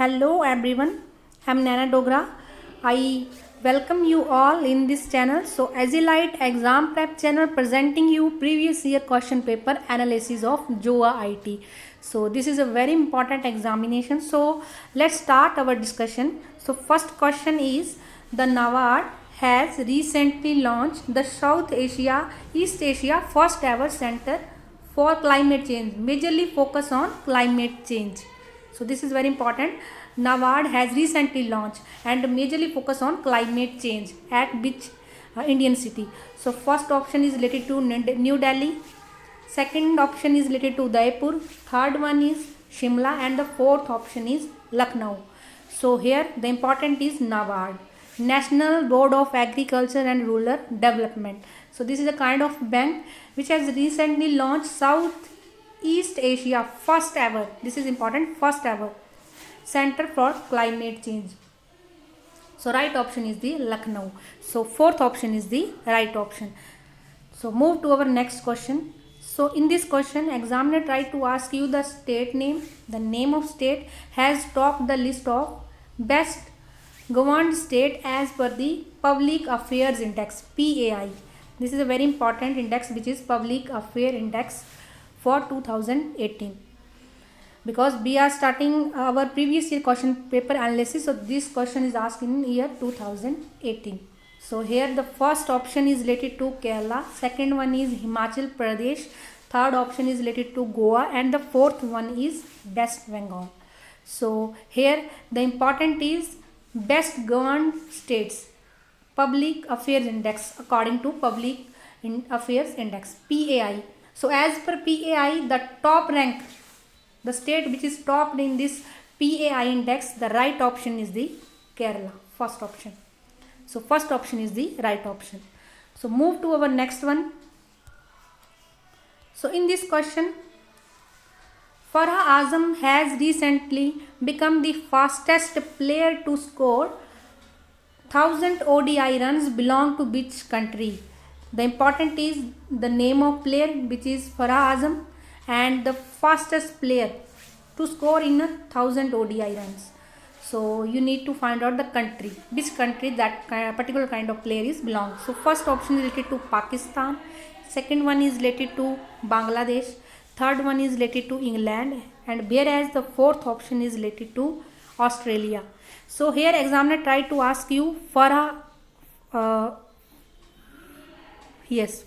Hello everyone, I'm Nana Dogra. I welcome you all in this channel. So Agilite Exam Prep channel presenting you previous year question paper analysis of JOA IT. So this is a very important examination. So let's start our discussion. So first question is the NABARD has recently launched the South Asia, East Asia first ever center for climate change, majorly focus on climate change. So this is very important. NABARD has recently launched and majorly focus on climate change at which Indian city. So first option is related to New Delhi, second option is related to Udaipur, third one is Shimla, and the fourth option is Lucknow. So here the important is NABARD, National Board of Agriculture and Rural Development. So this is a kind of bank which has recently launched South East Asia first ever, this is important, first ever center for climate change. So right option is the Lucknow. So fourth option is the right option. So move to our next question. So in this question, examiner tried to ask you the state name. The name of state has topped the list of best governed state as per the Public Affairs Index, PAI. This is a very important index, which is Public Affairs Index for 2018, because we are starting our previous year question paper analysis. So this question is asked in year 2018. So here the first option is related to Kerala, second one is Himachal Pradesh, third option is related to Goa, and the fourth one is West Bengal. So here the important is best governed states, Public Affairs Index according to Public Affairs Index, PAI. So as per PAI, the top rank, the state which is topped in this PAI index, the right option is the Kerala, first option. So first option is the right option. So move to our next one. So in this question, Farah Azam has recently become the fastest player to score 1000 ODI runs belong to which country? The important is the name of player, which is Farah Azam, and the fastest player to score in 1000 ODI runs. So you need to find out the country, which country that particular kind of player is belongs. So first option is related to Pakistan, second one is related to Bangladesh, third one is related to England, and whereas the fourth option is related to Australia. So here examiner tried to ask you Farah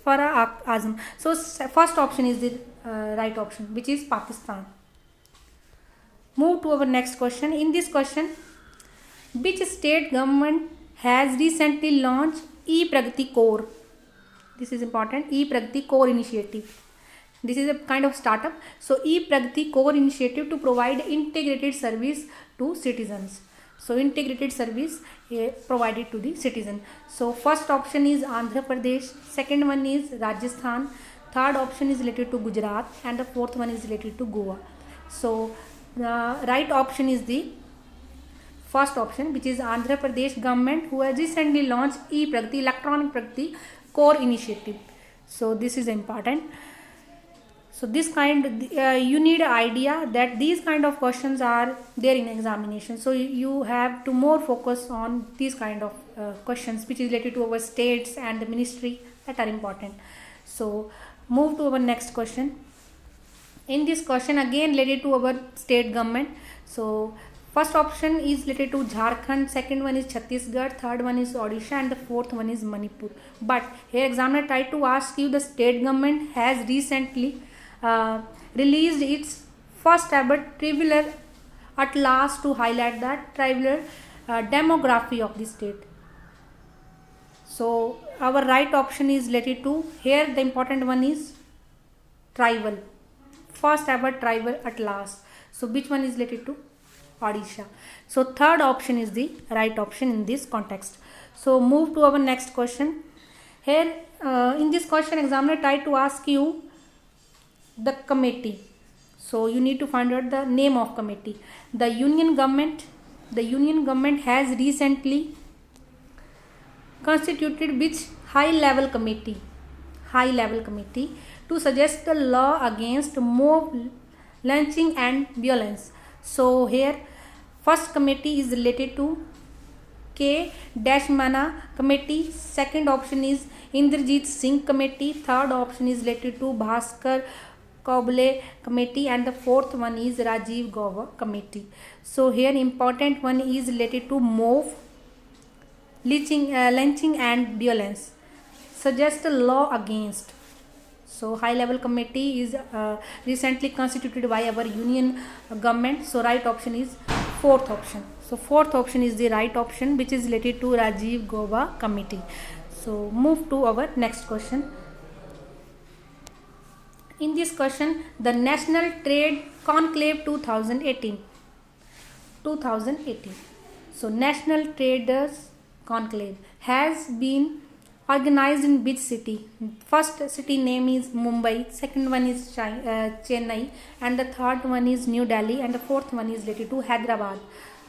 Farah Azam. So first option is the right option, which is Pakistan. Move to our next question. In this question, which state government has recently launched E-Pragati Core? This is important, E-Pragati Core initiative. This is a kind of startup. So E-Pragati Core initiative to provide integrated service to citizens. So integrated service provided to the citizen. So first option is Andhra Pradesh, second one is Rajasthan, third option is related to Gujarat, and the fourth one is related to Goa. So the right option is the first option, which is Andhra Pradesh government, who has recently launched E-Pragati, Electronic Pragati Core initiative. So this is important. So this kind, you need an idea that these kind of questions are there in examination. So you have to more focus on these kind of questions which is related to our states and the ministry, that are important. So move to our next question. In this question again related to our state government. So first option is related to Jharkhand, second one is Chhattisgarh, third one is Odisha, and the fourth one is Manipur. But here examiner tried to ask you the state government has recently released its first ever trivial atlas to highlight that tribal demography of the state. So our right option is related to, here the important one is tribal, first ever tribal atlas. So which one is related to Odisha? So third option is the right option in this context. So move to our next question. Here in this question examiner tried to ask you the committee. So you need to find out the name of committee. The union government has recently constituted which high level committee to suggest the law against mob lynching and violence. So here First committee is related to K. Dashmana committee. Second option is Indrajit Singh committee. Third option is related to Bhaskar Kobale committee, and the fourth one is Rajiv Gauba committee. So here important one is related to MOVE, lynching and violence. Suggest a law against. So high level committee is recently constituted by our union government. So right option is fourth option. So fourth option is the right option, which is related to Rajiv Gauba committee. So move to our next question. In this question, the National Trade Conclave 2018. So National Traders Conclave has been organized in which city? First city name is Mumbai, second one is Chennai, and the third one is New Delhi, and the fourth one is related to Hyderabad.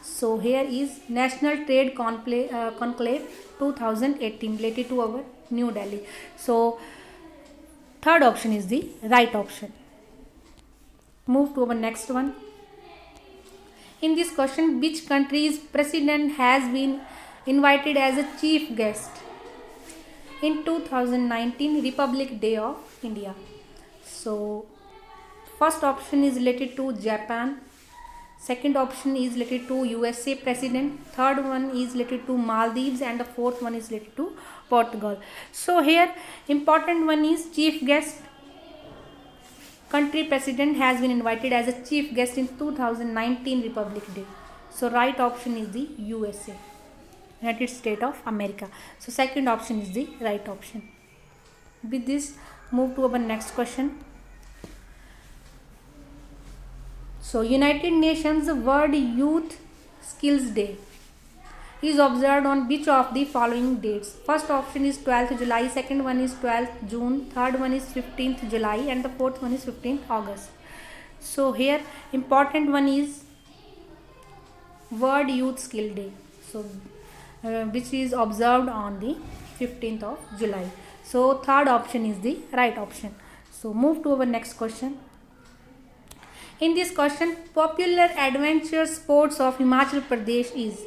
So here is National Trade Conclave 2018 related to our New Delhi. So third option is the right option. Move to our next one. In this question, which country's president has been invited as a chief guest in 2019 Republic Day of India? So first option is related to Japan, second option is related to USA president, third one is related to Maldives, and the fourth one is related to Portugal. So here important one is chief guest. Country president has been invited as a chief guest in 2019 Republic Day. So right option is the USA, United States of America. So second option is the right option. With this, move to our next question. So United Nations World Youth Skills Day is observed on which of the following dates? First option is 12th July, second one is 12th June, third one is 15th July, and the fourth one is 15th August. So here important one is World Youth Skill Day, so which is observed on the 15th of July. So third option is the right option. So move to our next question. In this question, popular adventure sports of Himachal Pradesh is,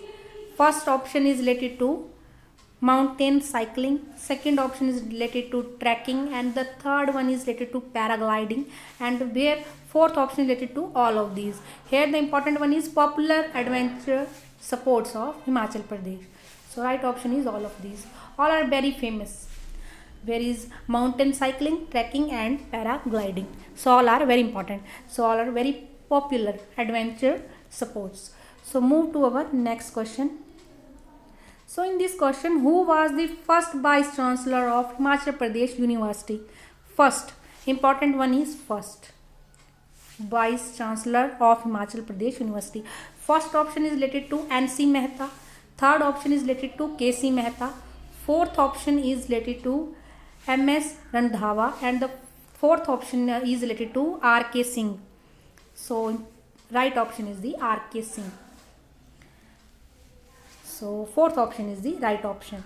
first option is related to mountain cycling, second option is related to trekking, and the third one is related to paragliding, and where fourth option is related to all of these. Here the important one is popular adventure sports of Himachal Pradesh. So right option is all of these. All are very famous. There is mountain cycling, trekking, and paragliding. So all are very important. So all are very popular adventure sports. So move to our next question. So in this question, who was the first Vice Chancellor of Himachal Pradesh University? First, important one is first Vice Chancellor of Himachal Pradesh University. First option is related to N.C. Mehta. Third option is related to K.C. Mehta. Fourth option is related to M.S. Randhawa, and the fourth option is related to R.K. Singh. So right option is the R.K. Singh. So fourth option is the right option.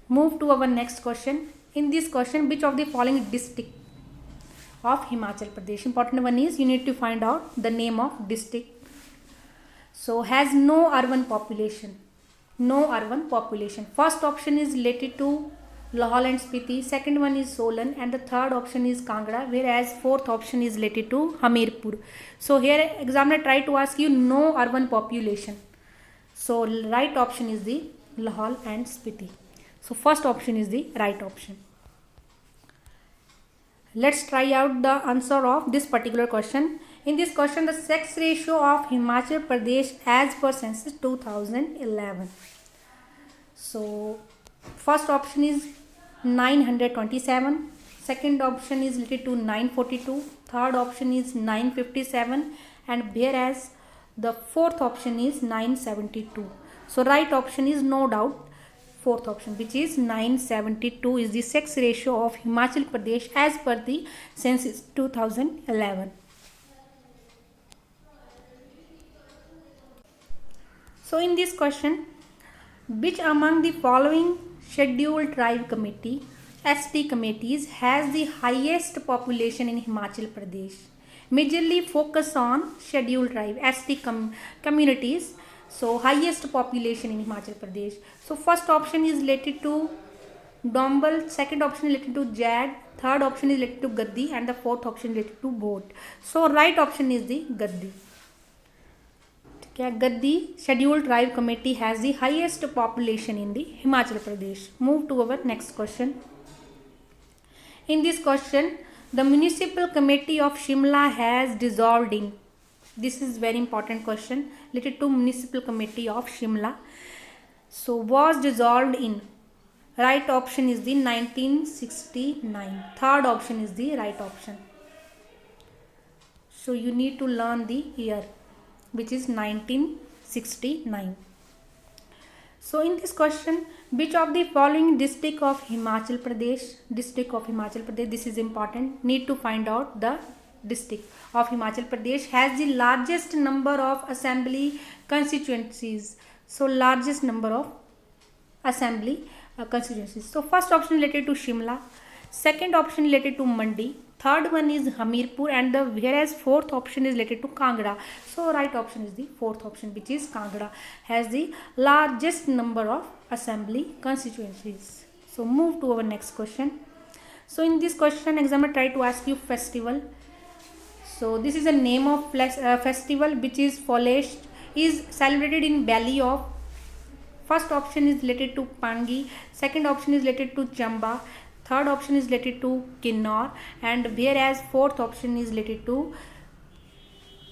Move to our next question. In this question, which of the following district of Himachal Pradesh? Important one is you need to find out the name of district. So has no urban population. No urban population. First option is related to Lahaul and Spiti, second one is Solan, and the third option is Kangra, whereas fourth option is related to Hamirpur. So here examiner try to ask you no urban population. So right option is the Lahaul and Spiti. So first option is the right option. Let's try out the answer of this particular question. In this question, the sex ratio of Himachal Pradesh as per census 2011. So first option is 927, second option is related to 942, third option is 957, and whereas the fourth option is 972. So right option is no doubt fourth option, which is 972 is the sex ratio of Himachal Pradesh as per the census 2011. So in this question, which among the following scheduled tribe committee ST committees has the highest population in Himachal Pradesh? Majorly focus on scheduled tribe ST communities So highest population in Himachal Pradesh. So first option is related to Dombal, second option is related to Jad, third option is related to Gaddi, and the fourth option is related to Bhot. So right option is the Gaddi. Gaddi Scheduled Tribe Committee has the highest population in the Himachal Pradesh. Move to our next question. In this question, the municipal committee of Shimla has dissolved in. This is very important question related to municipal committee of Shimla. So was dissolved in. Right option is the 1969. Third option is the right option. So you need to learn the year, which is 1969. So in this question, which of the following district of Himachal Pradesh, this is important, need to find out the district of Himachal Pradesh has the largest number of assembly constituencies. So largest number of assembly constituencies. So first option related to Shimla, second option related to Mandi, third one is Hamirpur, and whereas fourth option is related to Kangra. So right option is the fourth option, which is Kangra has the largest number of assembly constituencies. So move to our next question. So in this question, examiner try to ask you festival. So this is a name of festival which is foliage is celebrated in valley of. First option is related to Pangi, second option is related to Chamba, third option is related to Kinnaur, and whereas fourth option is related to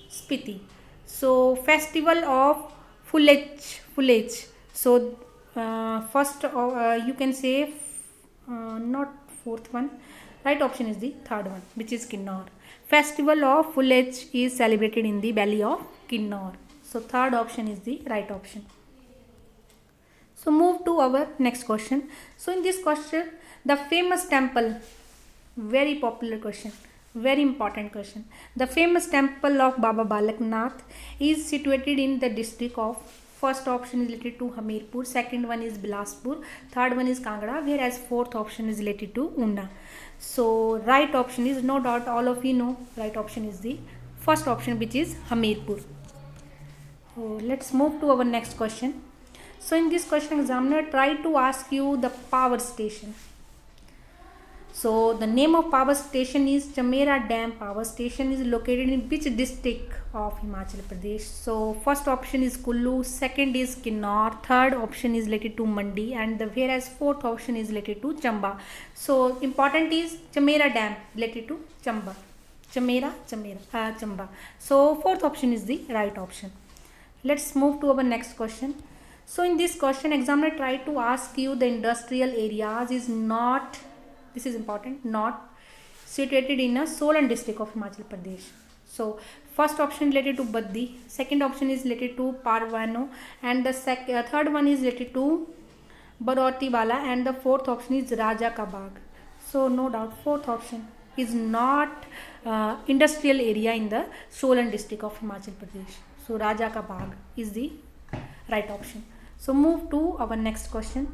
Spiti. So festival of foliage. So first you can say not fourth one. Right option is the third one, which is Kinnaur. Festival of foliage is celebrated in the valley of Kinnaur. So third option is the right option. So move to our next question. So in this question, the famous temple, very popular question, very important question. The famous temple of Baba Balaknath is situated in the district of. First option is related to Hamirpur, second one is Bilaspur, third one is Kangra, whereas fourth option is related to Unna. So right option is, no doubt all of you know, right option is the first option, which is Hamirpur. So let's move to our next question. So in this question, examiner try to ask you the power station. So the name of power station is Chamera Dam Power Station is located in which district of Himachal Pradesh? So first option is Kullu, second is Kinnaur, third option is related to Mandi, and whereas fourth option is related to Chamba. So important is Chamera Dam related to Chamba. Chamba. So fourth option is the right option. Let's move to our next question. So in this question, examiner try to ask you the industrial areas is not, this is important, not situated in a Solan district of Himachal Pradesh. So first option related to Baddi, second option is related to Parvano, and the third one is related to Barotiwala, and the fourth option is Raja Ka Bagh. So no doubt fourth option is not industrial area in the Solan district of Himachal Pradesh. So Raja Ka Bagh is the right option. So move to our next question.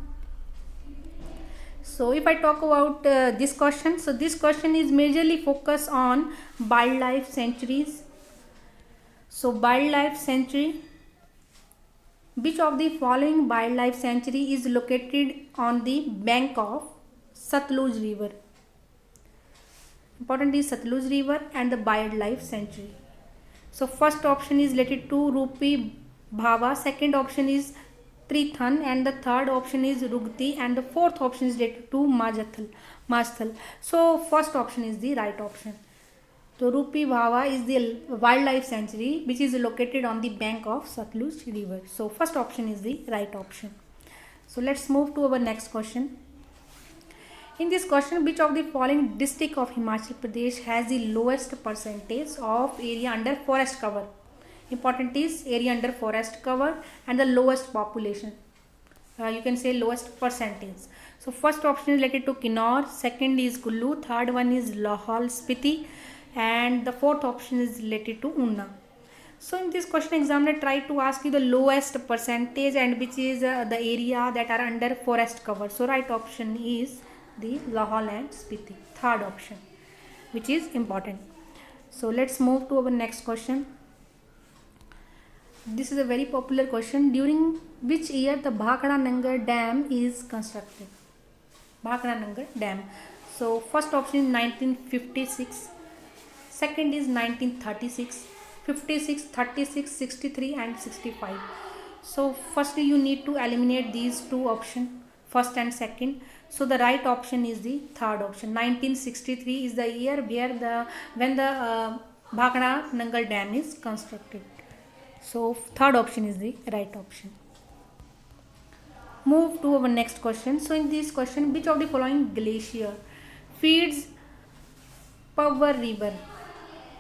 So if I talk about this question, so this question is majorly focused on wildlife sanctuaries. So wildlife sanctuary, which of the following wildlife sanctuary is located on the bank of Satluj River? Important is Satluj River and the wildlife sanctuary. So first option is related to Rupi Bhava, second option is Trithan, and the third option is Rugti, and the fourth option is related to Majthal. So first option is the right option. So Rupi Bhava is the wildlife sanctuary which is located on the bank of Satluj River. So first option is the right option. So let's move to our next question. In this question, which of the following district of Himachal Pradesh has the lowest percentage of area under forest cover? Important is area under forest cover and the lowest population. You can say lowest percentage. So first option is related to Kinnaur, second is Kullu, third one is Lahaul Spiti, and the fourth option is related to Unna. So in this question, examiner try to ask you the lowest percentage and which is the area that are under forest cover. So right option is the Lahaul and Spiti, third option, which is important. So let's move to our next question. This is a very popular question. During which year the Bhakra Nangal Dam is constructed? Bhakra Nangal Dam. So first option is 1956, second is 1936, 56, 36, 63 and 65. So firstly you need to eliminate these two options, first and second. So the right option is the third option. 1963 is the year when the Bhakra Nangal Dam is constructed. So third option is the right option. Move to our next question. So in this question, which of the following glacier feeds Pabbar River?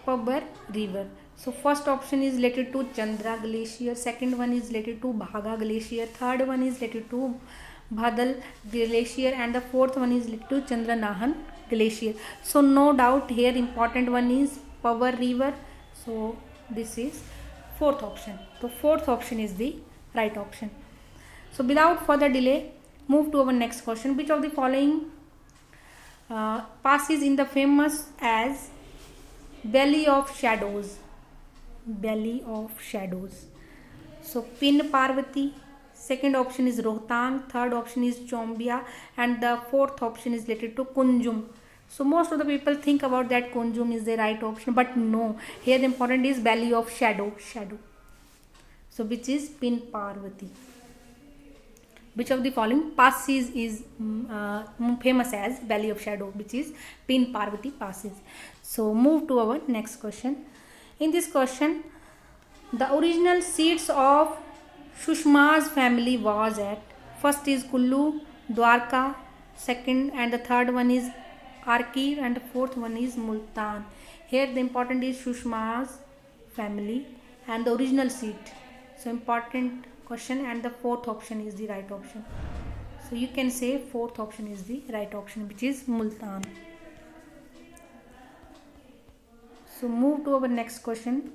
Pabbar River. So first option is related to Chandra Glacier, second one is related to Bhaga Glacier, third one is related to Bhadal Glacier and the fourth one is related to Chandranahan Glacier. So no doubt here important one is Pabbar River. So this is fourth option. So fourth option is the right option. So without further delay, move to our next question. Which of the following passes in the famous as Valley of Shadows? Valley of Shadows. So Pin Parvati, second option is Rohtang, third option is Chombia and the fourth option is related to Kunjum. So most of the people think about that Kunjum is the right option, but no, here the important is Valley of Shadow. So which is Pin Parvati. Which of the following passes is famous as Valley of Shadow, which is Pin Parvati passes. So move to our next question. In this question, the original seats of Sushma's family was at, first is Kullu, Dwarka, second and the third one is Arki and the fourth one is Multan. Here the important is Sushma's family and the original seat. So important question and the fourth option is the right option. So you can say fourth option is the right option, which is Multan. So move to our next question.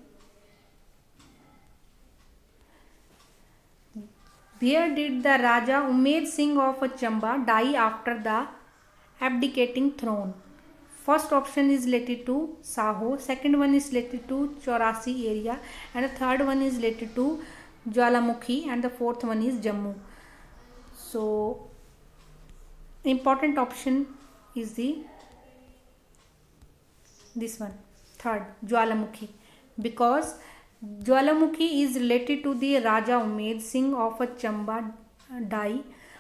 Where did the Raja Umed Singh of Chamba die after the abdicating throne? First option is related to Saho, second one is related to Chaurasi area and the third one is related to Jwalamukhi and the fourth one is Jammu. So important option is this one, third, Jwalamukhi, because Jwalamukhi is related to the Raja Umed Singh of Chamba die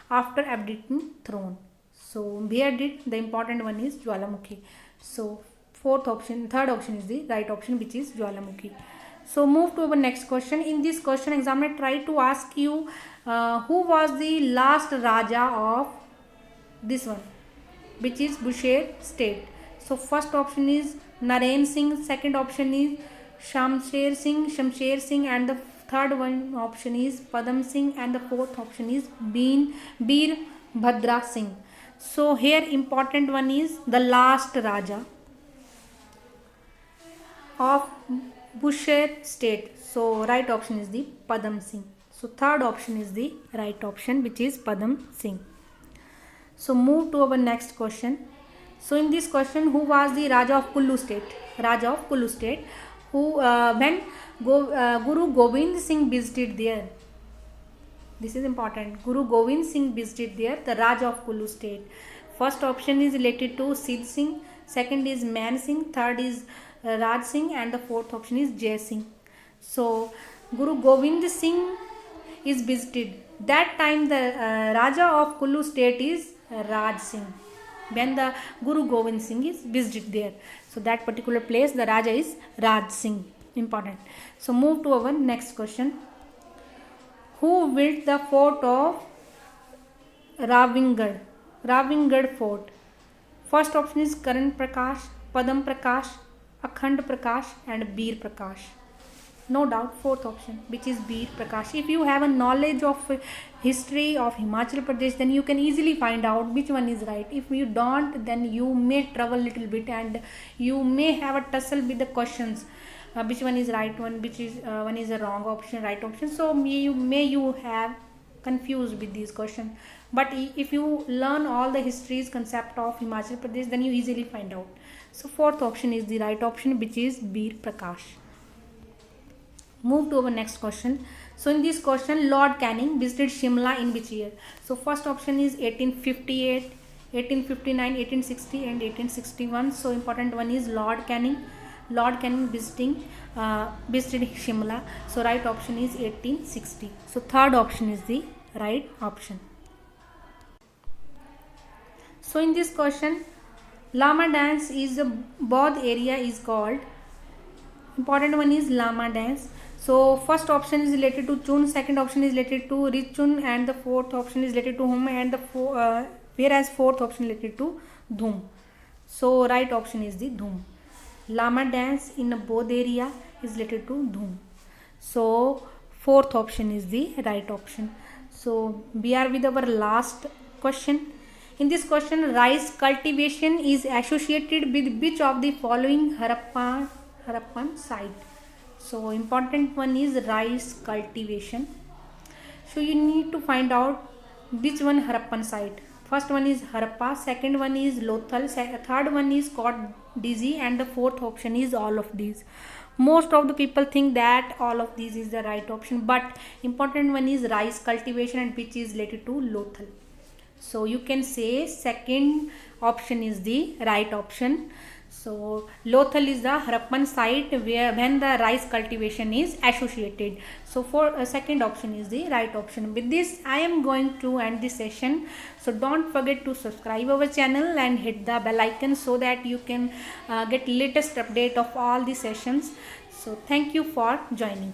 after abdicating throne. So where did the important one is Jwalamukhi. So third option is the right option, which is Jwalamukhi. So move to our next question. In this question, examiner try to ask you who was the last Raja of this one, which is Bushehr state. So first option is Naren Singh, second option is Shamsher Singh and the third one option is Padam Singh and the fourth option is Bir Bhadra Singh. So here important one is the last Raja of Bushehr state. So right option is the Padam Singh. So third option is the right option, which is Padam Singh. So move to our next question. So in this question, who was the Raja of Kullu state? Raja of Kullu state, who when Guru Gobind Singh visited there. This is important. Guru Gobind Singh visited there, the Raja of Kullu state. First option is related to Sid Singh, second is Man Singh, third is Raj Singh and the fourth option is Jai Singh. So Guru Gobind Singh is visited. That time the Raja of Kullu state is Raj Singh. When the Guru Gobind Singh is visited there. So that particular place the Raja is Raj Singh. Important. So move to our next question. Who built the fort of Rawingad fort? First option is Karan Prakash, Padam Prakash, Akhand Prakash and Bir Prakash. No doubt fourth option, which is Bir Prakash. If you have a knowledge of history of Himachal Pradesh, then you can easily find out which one is right. If you don't, then you may trouble little bit and you may have a tussle with the questions. Which one is right one, which is one is a wrong option, right option. So you have confused with these questions. But if you learn all the histories concept of Himachal Pradesh, then you easily find out. So fourth option is the right option, which is Bir Prakash. Move to our next question. So in this question, Lord Canning visited Shimla in which year? So first option is 1858, 1859, 1860 and 1861. So important one is Lord Canning. Lord Canning visited Shimla. So right option is 1860. So third option is the right option. So in this question, Lama dance is a Bodh area is called. Important one is Lama dance. So first option is related to Chun, second option is related to Richun, and the fourth option is related to Hum, and whereas fourth option related to Dhum. So right option is the Dhum. Lama dance in a Bodh area is related to Dhum. So fourth option is the right option. So we are with our last question. In this question, rice cultivation is associated with which of the following Harappan site? So important one is rice cultivation. So you need to find out which one Harappan site. First one is Harappa, second one is Lothal, third one is Kot Dizzy, and the fourth option is all of these. Most of the people think that all of these is the right option, but important one is rice cultivation and which is related to Lothal. So you can say second option is the right option. So Lothal is the Harappan site where when the rice cultivation is associated. So for second option is the right option. With this I am going to end this session. So don't forget to subscribe our channel and hit the bell icon so that you can get latest update of all the sessions. So thank you for joining.